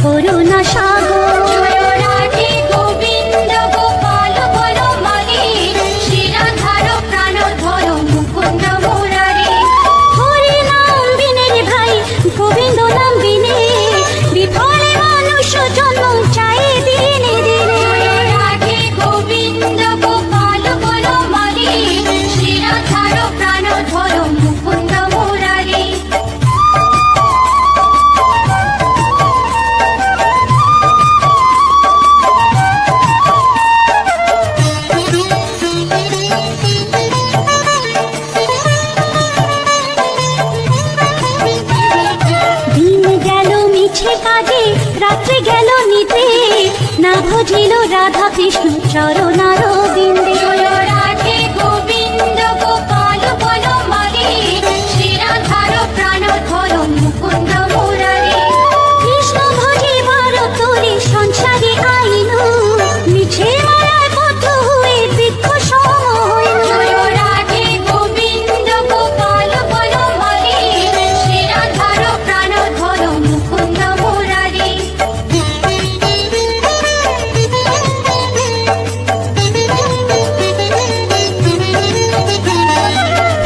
করুণা সাগর। জয় রাধে গোবিন্দ গোপাল বনমালী, শ্রীরাধার প্রাণধর মুকুন্দ মুরারি। হরি নাম বিনে রে ভাই, গোবিন্দ নাম বিনে, বিফলে মানুষ জন্ম চাই দিনে দিনে। জয় রাধে গোবিন্দ গোপাল বনমালী, শ্রীরাধার প্রাণধর মুকুন্দ মুরারি। দিন গেল মিছে কাজে, রাত্রি গেল নিতে, না ভজিল রাধা কৃষ্ণ চরণার বিন্দে। জয় রাধে গোবিন্দ গোপাল বনমালী, শ্রীরাধার প্রাণধর মুকুন্দ মুরারি। কৃষ্ণ ভজিবার তোরে সংসারে আইনু, মিছে মায়ায় বদ্ধ হয়ে বৃক্ষ সম হইনু। জয় রাধে গোবিন্দ গোপাল বনমালী, শ্রীরাধার প্রাণধর মুকুন্দ মুরারি।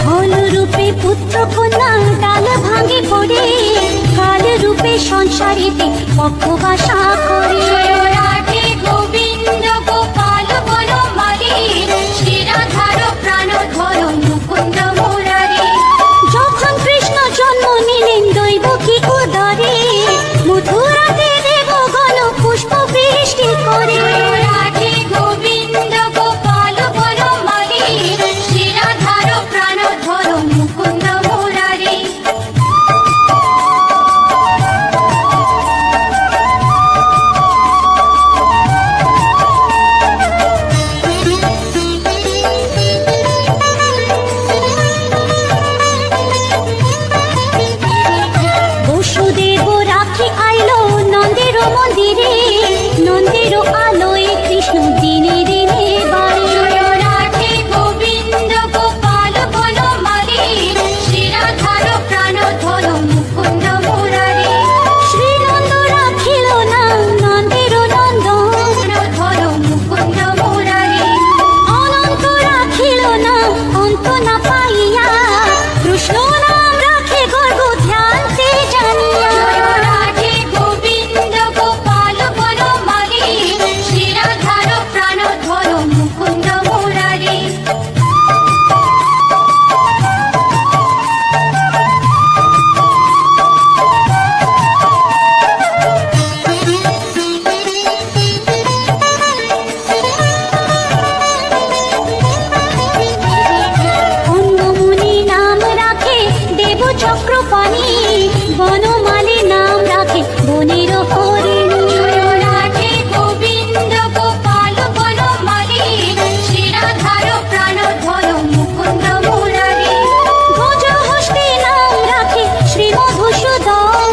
ফল রূপে পুত্র কন্যা ডাল ভাঙে পড়ে, কাল রূপে সংসারেতে পক্ষবাসা করে। জয় রাধে গোবিন্দ গোপাল বনমালী, শ্রীরাধার প্রাণধর মুকুন্দ মুরারি। যখন কৃষ্ণ জন্ম নিলেন দৈবকী উদরে, মথুরাতে দেবগণ পুষ্প বৃষ্টি করে। জয় রাধে গোবিন্দ গোপাল বনমালী, শ্রীরাধার প্রাণধর মুকুন্দ মুরারি। বসুদেব রাখি আইলো নন্দের মন্দিরে, নন্দের আলোয় কৃষ্ণ দিনে দিনে বাড়ে। জয় রাধে গোবিন্দ গোপাল বনমালী, শ্রীরাধার প্রাণধর মুকুন্দ মুরারি। শ্রীনন্দ রাখিল না নন্দের নন্দন, প্রাণধর মুকুন্দ মুরারি। অনন্ত রাখিল না অন্ত না পাইয়া, কৃষ্ণ নাম রাখে গর্ব ধ্যানতে জানিয়া। জয় রাধে গোবিন্দ গোপাল বনমালী, শ্রীরাধার প্রাণধর মুকুন্দ মুরারি। অন্নমুনি নাম রাখে দেব চক্রপাণি, বনমালী নাম রাখে বনের হরিণী। জয় রাধে গোবিন্দ গোপাল বনমালী, শ্রীরাধার প্রাণধর মুকুন্দ মুরারি। ভোজহস্তি নাম রাখে শ্রী মধুসূদন,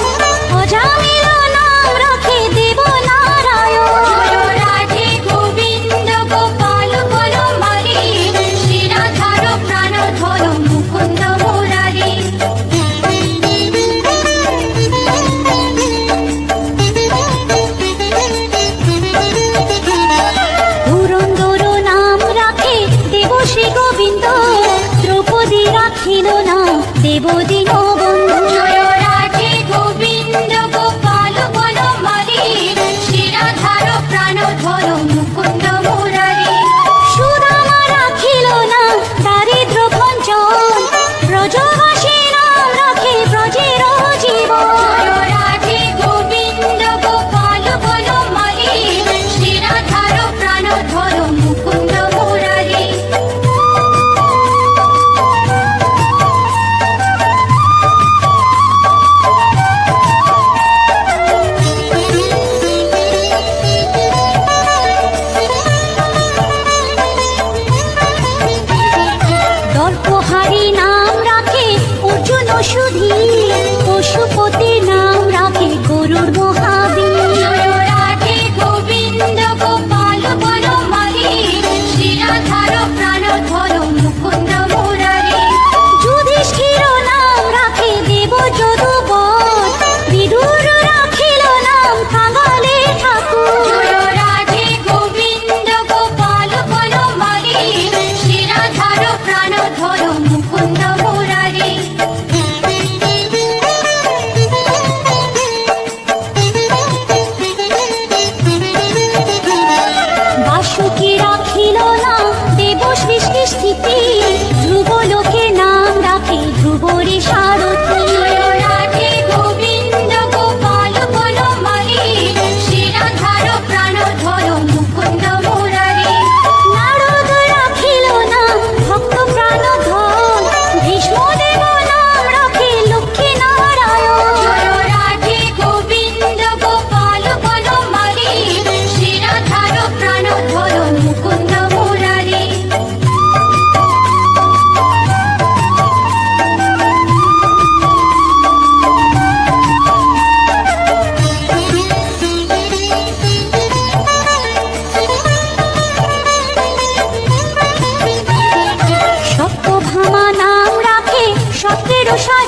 অজামিল নাম রাখে দেব নারায়ণ। জয় রাধে গোবিন্দ গোপাল বনমালী, শ্রীরাধার প্রাণধর মুকুন্দ মুরারি। পুরন্দর নাম রাখে দেব শ্রী গোবিন্দ, দ্রৌপদী রাখিল না দেব দীনবন্ধু। জয় রাধে গোবিন্দ গোপাল বনমালী, শ্রীরাধার প্রাণধর মুকুন্দ মুরারি। সুদামা রাখিল না দারিদ্র ভঞ্জন, ব্রজবাসী নাম রাখে ব্রজের জীবন। জয় রাধে গোবিন্দ গোপাল বনমালী, শ্রীরাধার প্রাণধর মুকুন্দ মুরারি। দর্পহারি নাম রাখে অর্জুন সুধী, পশুপতি নাম রাখে গরুর মহাবীর। জয় রাধে গোবিন্দ গোপাল বনমালী, শ্রীরাধার প্রাণধর মুকুন্দ মুরারি। যুধিষ্ঠির নাম রাখে দেব যদুবর, বিদুর রাখিল নাম কাঙ্গ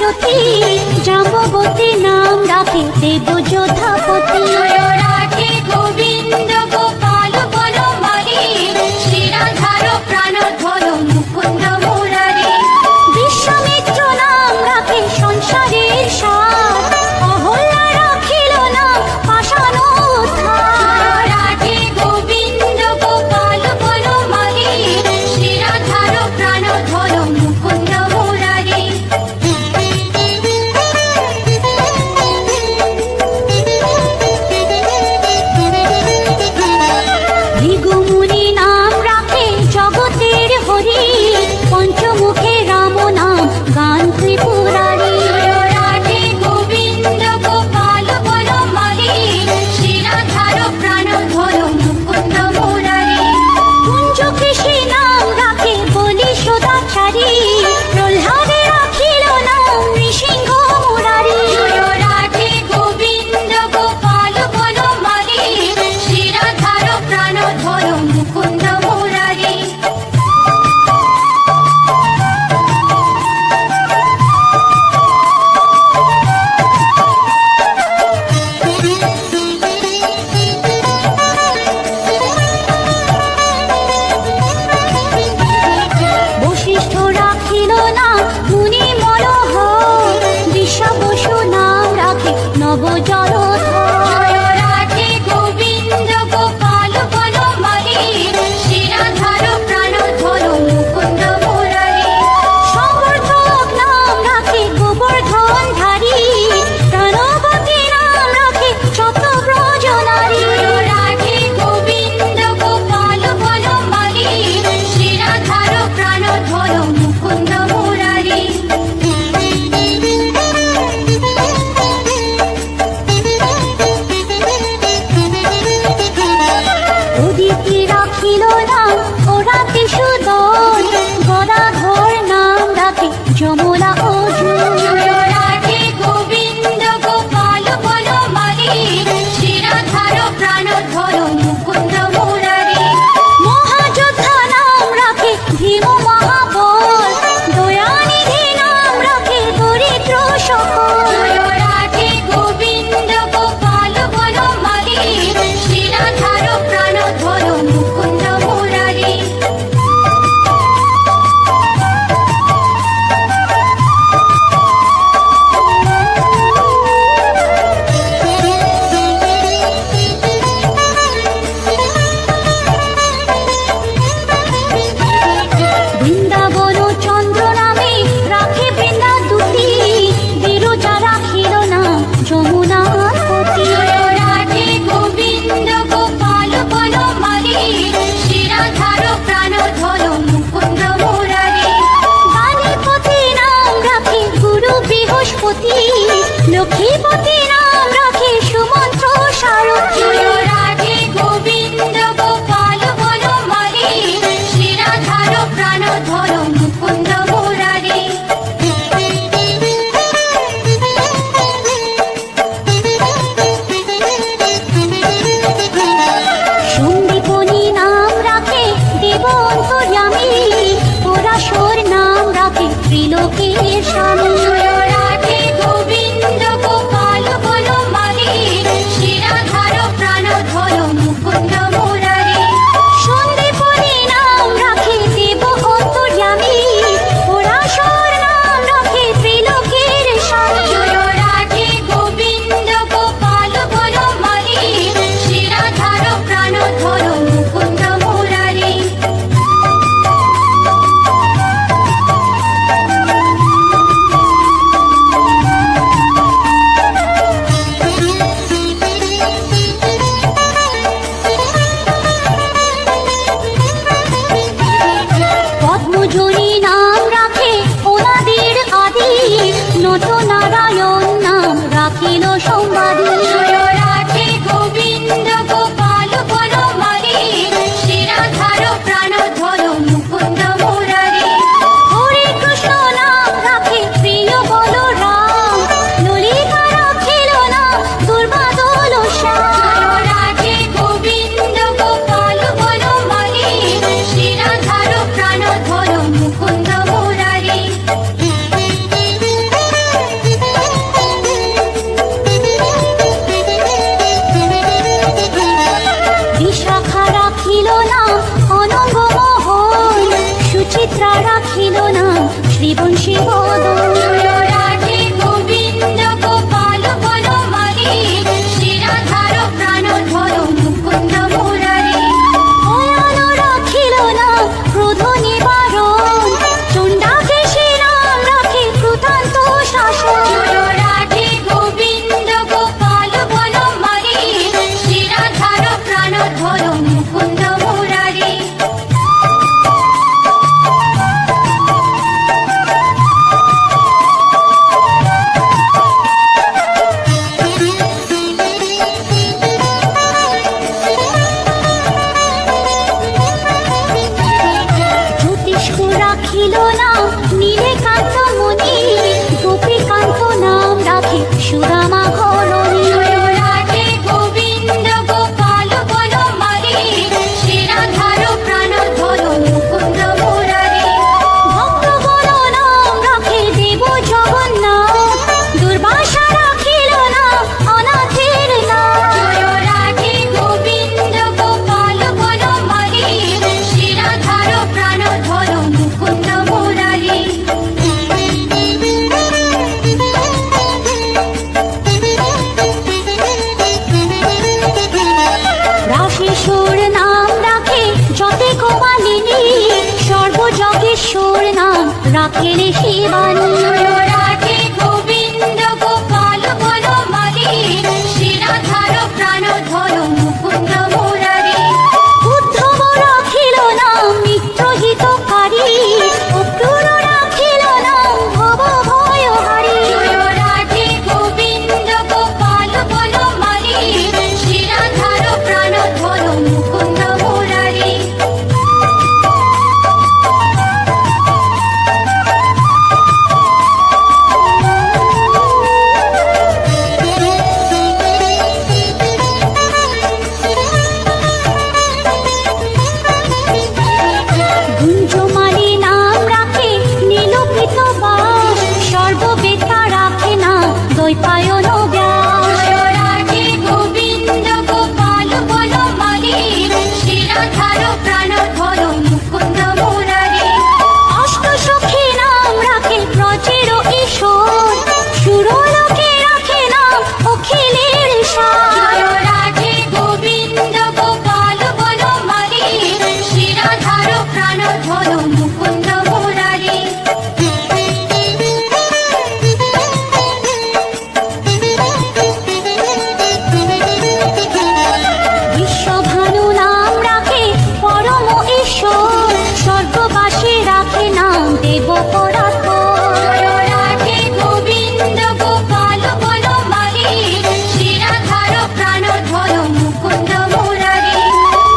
জ্যোতি, জাম্ববতী নাম রাখে দেব যোধাপতি। জয় রাধে গোবিন্দ গোপাল বনমালী, শ্রীরাধার প্রাণধর মুকুন্দ মুরারি। বিশ্বামিত্র নাম রাখে সংসারের সার, অহল্যা রাখিল নাম পাষাণ উদ্ধার। জয় রাধে গোবিন্দ গোপাল বনমালী, শ্রীরাধার প্রাণধর মুকুন্দ মুরারি। ভৃগুমুনি নাম রাখে জগতের হরি, পঞ্চমুখে রাম নাম গান ত্রিপুরারি। জয় রাধে গোবিন্দ গোপাল বনমালী, শ্রীরাধার প্রাণধর মুকুন্দ মুরারি। কুঞ্জকেশী নাম রাখে বলি সদাচারী, প্রহ্লাদে রাখিল নাম নৃসিংহ মুরারি। জয় রাধে গোবিন্দ গোপাল বনমালী, শ্রীরাধার প্রাণধর মুকুন্দ মুরারি। বশিষ্ঠ রাখিল নাম মুনি মনোহর, বিশ্বা বসু নাম রাখে নব জলধর। জয় রাধে গোবিন্দ গোপাল বনমালী, শ্রীরাধার প্রাণধর মুকুন্দ মুরারি। সমর্থক নাম রাখে গোবর্ধন ধারী, প্রাণবতী নাম রাখে শতব্রজ নারী। জয় রাধে গোবিন্দ গোপাল বনমালী, শ্রীরাধার প্রাণধর মুকুন্দ মুরারি। উদিতি রাখিল নাম ওরাতি সুদন, গদাধর নাম রাখে যমলা অর্জুন। জয় রাধে গোবিন্দ গোপাল বনমালী, শ্রীরাধার প্রাণধর মুকুন্দ মুরারি। মহাযোদ্ধা নাম রাখে ভীম মহাবল, দয়ানিধি নাম রাখে দরিদ্র সকল। জয় রাধে গোবিন্দ গোপাল বনমালী, শ্রীরাধার প্রাণধর মুকুন্দ মুরারি। বৃন্দাবন চন্দ্র নামে রাখে বৃন্দা দুটি, বিরজা রাখিল নাম যমুনার পতি। জয় রাধে গোবিন্দ গোপাল বনমালী, শ্রীরাধার প্রাণধর মুকুন্দ মুরারি। বাণীপতি নাম রাখে গুরু বৃহস্পতি, লক্ষ্মীপতি নাম রাখে সুমন্ত্র সারথী। জয় রাধে গোবিন্দ গোপাল বনমালী, শ্রীরাধার প্রাণধর মুকুন্দ মুরারি। সন্দীপনী নাম রাখে দেব অন্তর্যামী, পরাশর নাম রাখে ত্রিলোকের স্বামী। জয় রাধে গোবিন্দ গোপাল বনমালী, শ্রীরাধার প্রাণধর মুকুন্দ মুরারি। সন্দীপনী নাম রাখে দেব অন্তর্যামী, পরাশর নাম রাখে ত্রিলোকের স্বামী। জয় রাধে গোবিন্দ গোপাল বনমালী, শ্রীরাধার প্রাণধর মুকুন্দ মুরারি। পদ্মজনী নাম রাখে ওনাদের আদি, নত নারায়ণ নাম রাখিল সম্বাদী। জয় রাধে গোবিন্দ গোপাল বনমালী, শ্রীরাধার প্রাণধর মুকুন্দ মুরারি। হরে কৃষ্ণ নাম রাখে প্রিয় বলরাম, ললিতা রাখিল নাম দুর্বাদল শ্যাম। জয় রাধে গোবিন্দ গোপাল বনমালী, শ্রীরাধার প্রাণধর মুকুন্দ মুরারি। ছেলে শিবানী। জয় রাধে গোবিন্দ গোপাল বনমালী, শ্রীরাধার প্রাণধর মুকুন্দ মুরারি। উদ্ধব রাখিল নাম মিত্রহিতকারী, অক্রূর রাখিল নাম ভব ভয়হারী। জয় রাধে গোবিন্দ গোপাল বনমালী, শ্রীরাধার প্রাণধর মুকুন্দ মুরারি। গুঞ্জমালী নাম রাখে নীলকৃত বাস, সর্ববেতা রাখে নাম দ্বৈপায়ন ব্যাস। জয় রাধে গোবিন্দ গোপাল বনমালী, শ্রীরাধার প্রাণধর মুকুন্দ মুরারি। অষ্টসখী নাম রাখে ব্রজের ঈশ্বর, সুরলোকে রাখে নাম অখিলের সার। জয় রাধে গোবিন্দ গোপাল বনমালী, শ্রীরাধার প্রাণধর মুকুন্দ মুরারি। বিশ্বভানু নাম রাখে পরম ঈশ্বর, স্বর্গবাসী রাখে নাম দেব পরাৎপর। জয় রাধে গোবিন্দ গোপাল বনমালী, শ্রীরাধার প্রাণধর মুকুন্দ মুরারি।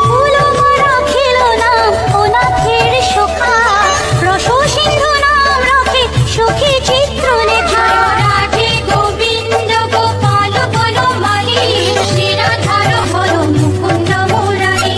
ফুলমা রাখিল নাম অনাথের সখা, রসসিন্ধু নাম রাখে সখী চিত্রলেখা। জয় রাধে গোবিন্দ গোপাল বনমালী, শ্রীরাধার হর মুকুন্দ মুরারি।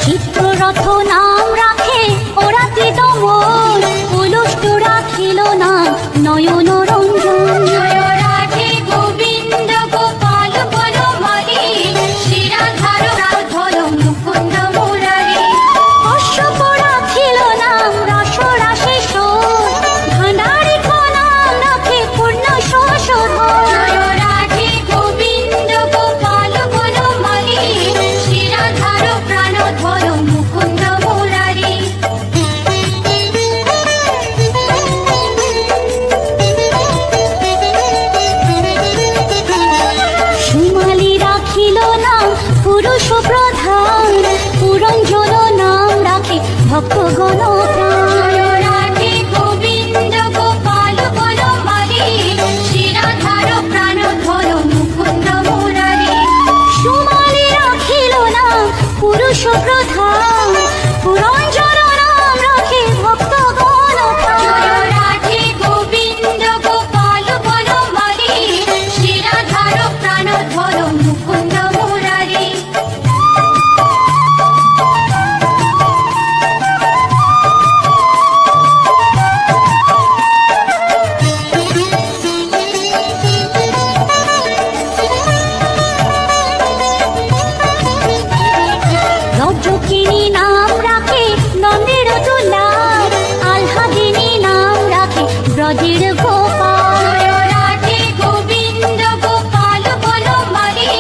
চিত্ররথ নাম রাখে ওরাতি দমন, উলুষ্ট রাখিল নাম নয়ন রঞ্জন। জয় রাধে গোবিন্দ গোপাল বনমালী, শ্রীরাধার প্রাণধর মুকুন্দ মুরারি। অশ্বপ রাখিল নাম রসরাশেশ্বর, ভাণ্ডারিক নাম রাখে পূর্ণ শোষধর। জয় রাধে গোবিন্দ গোপাল বনমালী, শ্রীরাধার প্রাণধর মুকুন্দ মুরারি। সুমালি রাখিল নাম পুরুষ প্রধান, পুরঞ্জন নাম রাখে ভক্তগণ প্রাণ। জয় রাধে গোবিন্দ গোপাল বনমালী, শ্রীরাধার প্রাণধর মুকুন্দ মুরারি। সুমালি রাখিল নাম পুরুষ প্রধান, পুরঞ্জন নাম রাখে ভক্তগণ প্রাণ। জয় রাধে গোবিন্দ গোপাল বনমালী, শ্রীরাধার প্রাণধর মুকুন্দ মুরারি। রজকিনী নাম রাখে নন্দের দুলার, আহ্লাদিনী নাম রাখে ব্রজের গোপাল। জয় রাধে গোবিন্দ গোপাল বনমালী,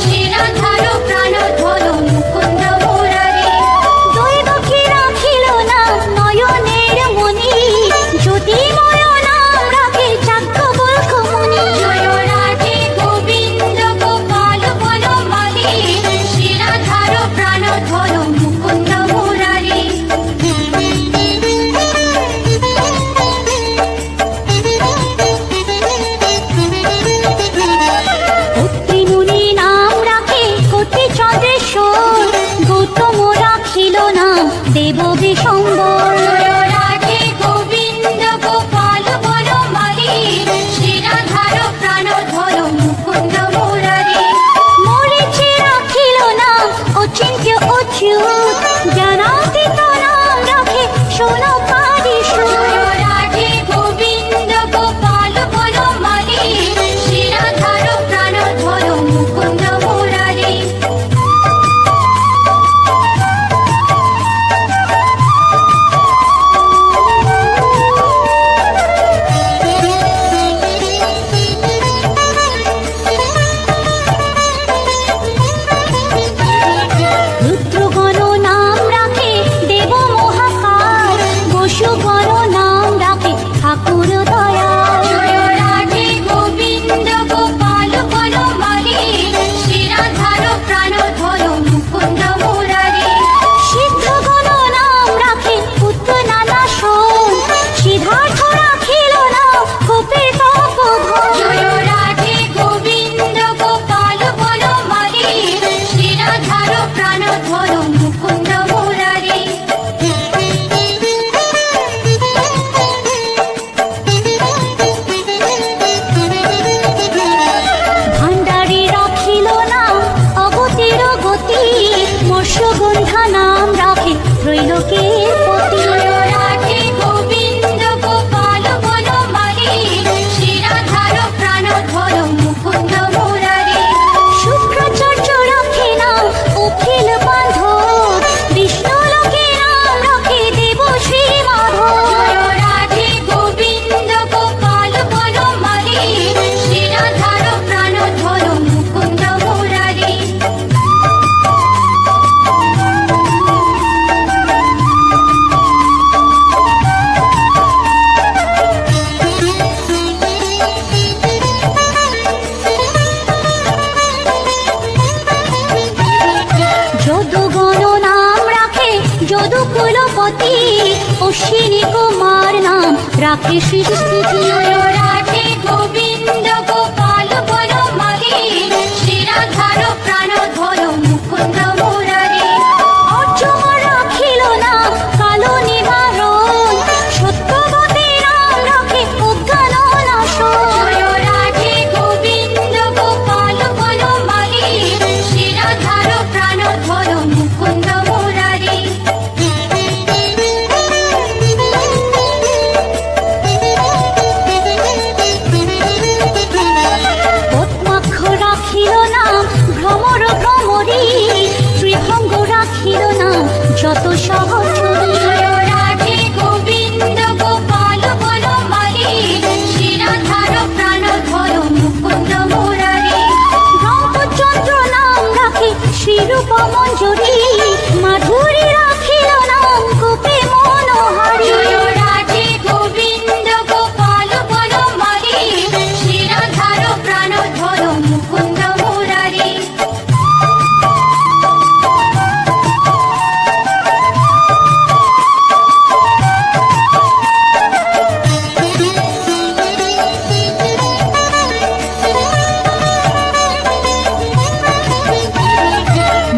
শ্রীরাধার প্রাণধর মুকুন্দ মুরারি। দৈবকী রাখিল নাম নয়নের মণি, জ্যোতির্ময় নাম রাখে যাজ্ঞবল্ক মুনি। জয় রাধে গোবিন্দ গোপাল বনমালী, শ্রীরাধার প্রাণধর মুকুন্দ মুরারি। কর্ত্রীমুনি নাম রাখে কর্ত্রী চন্দ্রেশ্বর, গৌতম রাখিল নাম দেব বিশম্বর। জয় রাধে গোবিন্দ গোপাল বনমালী, শ্রীরাধার প্রাণধর মুকুন্দ মুরারি। মরিচি রাখিল নাম অচিন্ত্য অচ্যুত, জ্ঞানাতীত নাম রাখে সোনকাদি সুর। জয় রাধে গোবিন্দ গোপাল বনমালী, শ্রীরাধার প্রাণধর মুকুন্দ মুরারি। রাধে সৃষ্টি জয় রাধে গোবিন্দ গোপাল বনমালী শ্রী রাধার প্রাণ ধরো মুকুন্দ মুরারি অর্জুন রাখিল না কালো নিবারণ সত্যবতী নাম রাখে উদ্যান নাশন জয় রাধে গোবিন্দ গোপাল বনমালী শ্রী রাধার প্রাণ ধরো মুকুন্দ মুরারি পদ্মাক্ষ রাখিল নাম ভ্রমর ভ্রমরী শ্রীভঙ্গ রাখিল নাম যত সহচরী জয় রাধে গোবিন্দ গোপাল বনমালী শ্রী রাধার প্রাণ ধরো মুকুন্দ মুরারি রামচন্দ্র নাম রাখে শ্রীরূপ মঞ্জুরি মাধুরী রাখিল নাম গোপী মনোহারী জয় রাধে গোবিন্দ গোপাল বনমালী শ্রী রাধার প্রাণ ধরো মুকুন্দ মুরারি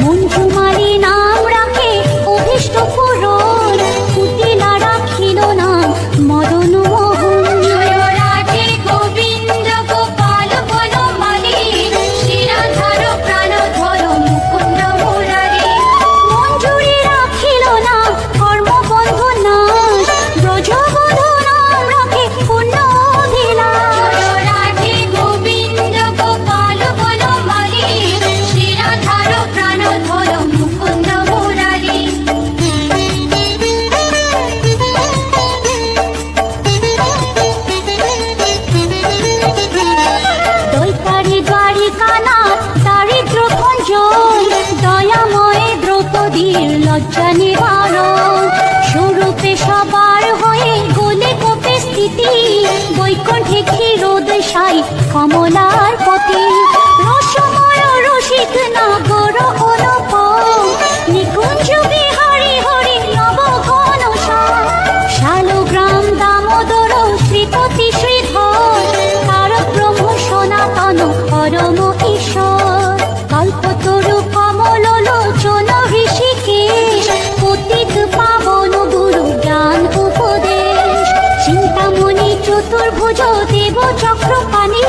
মঞ্জুমালী নাম রাখে অভীষ্ট পূরণ কুটিলা রাখিল নাম মদন মোহন জয় রাধে গোবিন্দ গোপাল বনমালী শ্রী রাধার প্রাণ ধরো মুকুন্দ মুরারি মঞ্জুরি রাখিল নাম কর্মবন্ধু নাশ ব্রজবধূ নাম রাখে পুণ্য অভিলাষ জয় রাধে গোবিন্দ গোপাল বনমালী শ্রী রাধার প্রাণ ধরো মুকুন্দ মুরারি দৈতারি দ্বারিকানাথ দারিদ্র ভঞ্জন দয়াময় দ্রৌপদীর লজ্জা নিবারণ স্বরূপে সবার হয়ে গোলে কোপে স্থিতি বৈকুণ্ঠে ক্ষীরোদশাই কমলার পতি রসময় রসিক নাগর অনুপম নিকুঞ্জ বিহারী হরি নব ঘন শালগ্রাম দামোদর শ্রীপতি শ্রীধর তারক ব্রহ্ম সনাতন পরম ঈশ্বর কল্পতরু কমল লোচন ঋষিকেশ পতিত পাবন গুরু জ্ঞান উপদেশ চিন্তামণি চতুর্ভুজ দেব চক্রপাণি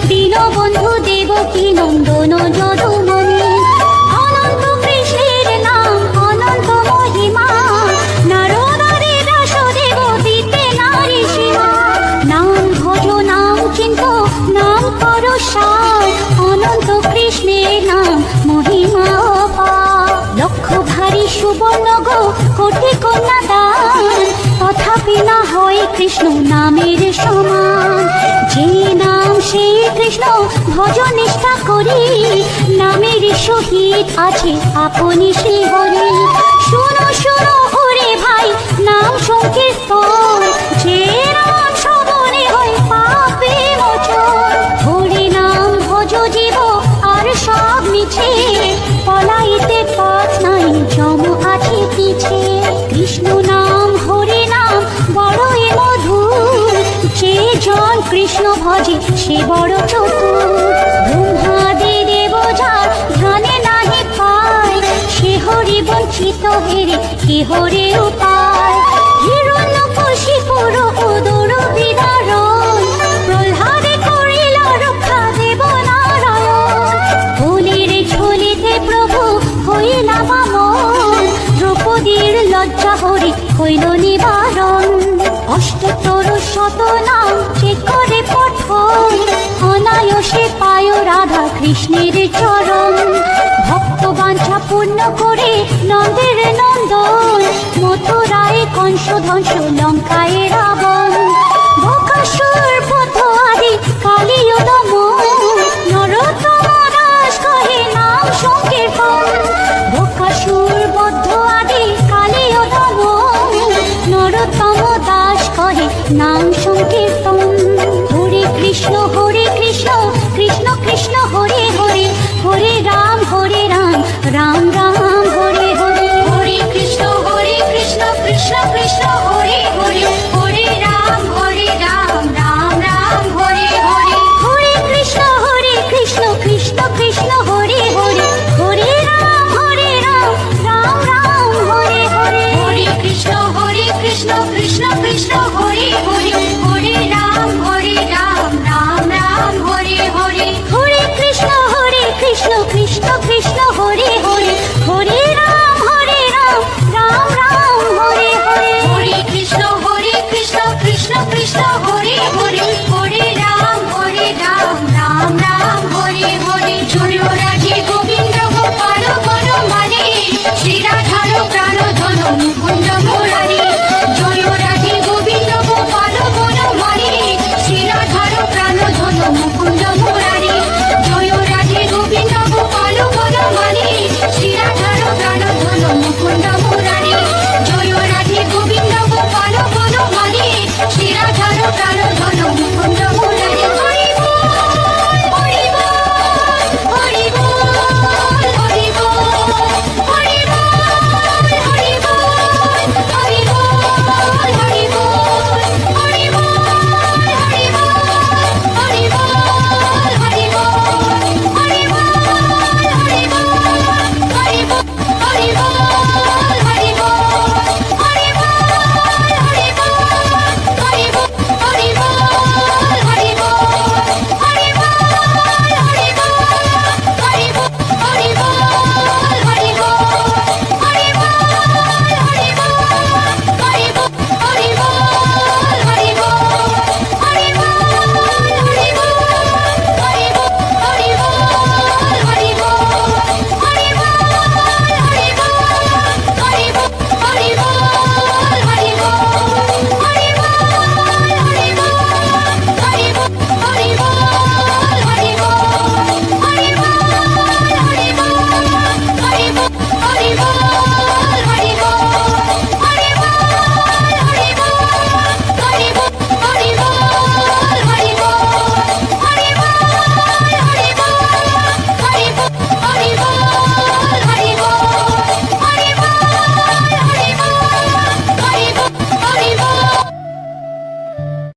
দীনবন্ধু দেবকী নন্দন যদুমণি অনন্ত কৃষ্ণের নাম অনন্ত মহিমা নারদারে দাসদেব দিতে নারী সীমা নাম ভজ নাম চিন্ত নাম কর সার অনন্ত কৃষ্ণের নাম মহিমা অপার লক্ষ ভারী সুবর্ণ গো কোটি কন্যা দান তথাপি না হয় কৃষ্ণ নামের সমান যে নাম সেই কৃষ্ণ ভজ নিষ্ঠা করি নামের সহিত আছে আপনি শ্রী হরি শুনো শুনো ওরে ভাই নাম সংকীর্তন যে নাম শ্রবণে হয় পাপে মোচন হরি নাম ভজ জীব আর সব মিছে পলাইতে পথ নাই জম আছে পিছে কৃষ্ণ নাম হরি নাম বড়ই মধুর যে জন কৃষ্ণ ভজে সে বড় চতুর ব্রহ্মাদি দেব যার ধ্যানে নাহি পায় সে হরি বঞ্চিত হেরে কে হরে উপায় হিরণ্যকশিপুর উদর বিদারণ প্রহ্লাদে করিল রক্ষা দেব নারায়ণ ফুলের ঝুলিতে প্রভু হইলা বামন দ্রৌপদীর লজ্জা হরি হইল নিবারণ অষ্টতর শত নাম যে করে পঠন অনায়াসে পায় রাধা কৃষ্ণের চরণ ভক্ত বাঞ্ছা পূর্ণ করে নন্দের নন্দন মথুরায় কংস ধ্বংস লঙ্কায় রাবণ বকাসুর পথ আদি কালীয় দমন নরোত্তম দাস কহে নাম সংকীর্তন বকাসুর বদ্ধ আদি কালীয় দমন নরোত্তম দাস কহে নাম সংকীর্তন হরে কৃষ্ণ কৃষ্ণ কৃষ্ণ হরে হরে হরে রাম রাম রাম হরে হরে হরে কৃষ্ণ কৃষ্ণ কৃষ্ণ হরে হরে হরে রাম হরে হরি হরে রাম রাম রাম হরে হরে হরে কৃষ্ণ কৃষ্ণ কৃষ্ণ হরে হরে হরে রাম রাম রাম হরে হরে হরে কৃষ্ণ কৃষ্ণ কৃষ্ণ হরে হরে হরে রাম রাম রাম হরে হরে জয় রাধে গোবিন্দ গোপাল বনমালী শ্রী রাধার প্রাণ ধন মুকুন্দ মুরারি জয় রাধে গোবিন্দ গোপাল বনমালী শ্রী রাধার প্রাণ ধন মুকুন্দ মুরারি জয় রাধে গোবিন্দ গোপাল বনমালী শ্রী রাধার প্রাণ ধন মুকুন্দ মুরারি জয় রাধে গোবিন্দ গোপাল বনমালী শ্রী রাধার প্রাণ ধন মুকুন্দ মুরারি